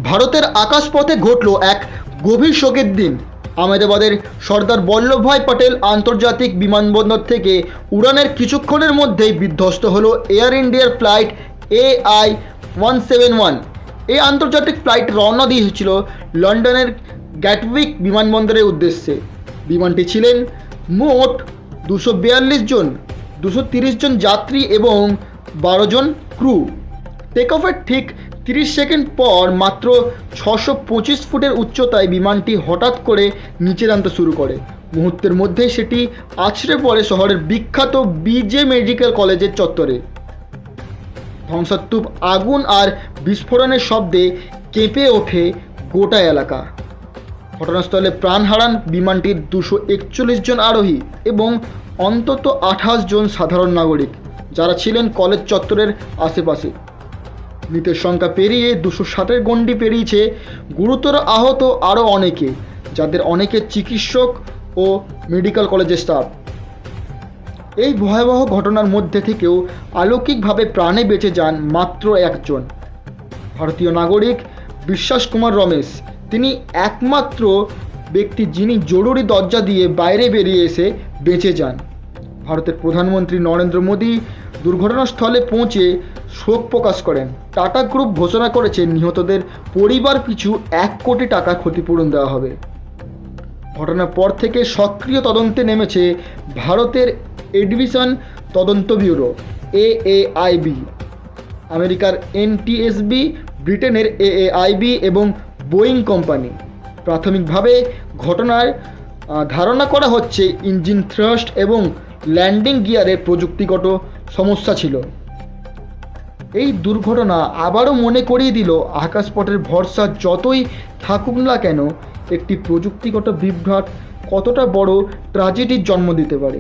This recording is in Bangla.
ভারতের আকাশপথে ঘটল এক গভীর শোকের দিন। আহমেদাবাদের সর্দার বল্লভভাই পটেল আন্তর্জাতিক বিমানবন্দর থেকে উড়ানের কিছুক্ষণের মধ্যেই বিধ্বস্ত হলো এয়ার ইন্ডিয়ার ফ্লাইট AI-171। এই আন্তর্জাতিক ফ্লাইট রওনা দিয়েছিল লন্ডনের গ্যাটউইক বিমানবন্দরের উদ্দেশ্যে। বিমানটি ছিলেন মোট 242 জন, 230 জন যাত্রী এবং 12 জন ক্রু। টেক অফের ঠিক 30 সেকেন্ড পর মাত্র 625 ফুটের উচ্চতায় বিমানটি হঠাৎ করে নিচে নামতে শুরু করে। মুহূর্তের মধ্যেই সেটি আছড়ে পড়ে শহরের বিখ্যাত BJ মেডিকেল কলেজের চত্বরে। ধ্বংসাত্মক আগুন আর বিস্ফোরণের শব্দে কেঁপে ওঠে গোটা এলাকা। ঘটনাস্থলে প্রাণ হারান বিমানটির 241 জন আরোহী এবং অন্তত 28 জন সাধারণ নাগরিক, যারা ছিলেন কলেজ চত্বরের আশেপাশে। মৃতের সংখ্যা পেরিয়ে 260-এর গণ্ডি পেরিয়েছে। গুরুতর আহত আরও অনেকে, যাদের অনেকে চিকিৎসক ও মেডিকেল কলেজের স্টাফ। এই ভয়াবহ ঘটনার মধ্যে থেকেও অলৌকিকভাবে প্রাণে বেঁচে যান মাত্র একজন ভারতীয় নাগরিক, বিশ্বাস কুমার রমেশ। তিনি একমাত্র ব্যক্তি যিনি জরুরি দরজা দিয়ে বাইরে বেরিয়ে এসে বেঁচে যান। ভারতের প্রধানমন্ত্রী নরেন্দ্র মোদী দুর্ঘটনাস্থলে পৌঁছে শোক প্রকাশ করেন। টাটা গ্রুপ ঘোষণা করেছে নিহতদের পরিবার পিছু 1 কোটি টাকা ক্ষতিপূরণ দেওয়া হবে। ঘটনার পর থেকে সক্রিয় তদন্তে নেমেছে ভারতের এভিয়েশন তদন্ত ব্যুরো AAIB, আমেরিকার NTSB, ব্রিটেনের AAIB এবং বোয়িং কোম্পানি। প্রাথমিকভাবে ঘটনার ধারণা করা হচ্ছে ইঞ্জিন থ্রাস্ট এবং ল্যান্ডিং গিয়ারের প্রযুক্তিগত সমস্যা ছিল। এই দুর্ঘটনা আবারও মনে করিয়ে দিল আকাশপথের ভরসা যতই থাকুক না কেন, একটি প্রযুক্তিগত বিভ্রাট কতটা বড় ট্র্যাজেডির জন্ম দিতে পারে।